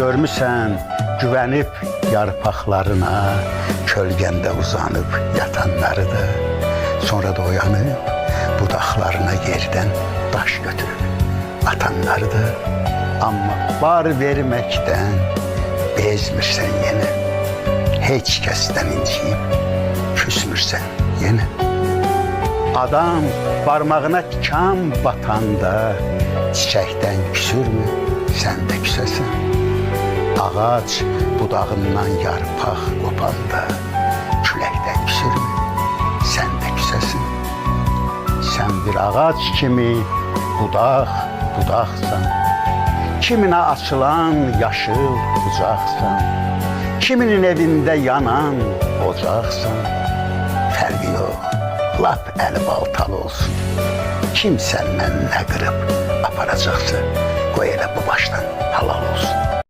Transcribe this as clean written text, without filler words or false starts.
görmüsən güvənib yarpaqlarına, kölgəndə uzanıb yatanları da, sonra da oyanıb budaqlarına yerdən daş götürüb atanları da, amma bar verməkdən bezmirsən yenə, heç kəsdən inciyib küsmürsən yenə. Adam barmağına tikan batanda çiçəkdən küsürmü, sən də küsəsən. Ağac budağından yarpaq qopanda küləkdən küsürmü, sən də küsəsən. Sən bir ağac kimi budaqsan, kiminə açılan yaşıl bucaqsan, kiminin evində yanan ocaqsan. Fərqi yox, lap əli baltalı olsun. Kim səndən nə qırıb aparacaqsa, qoy elə bu başdan halal olsun.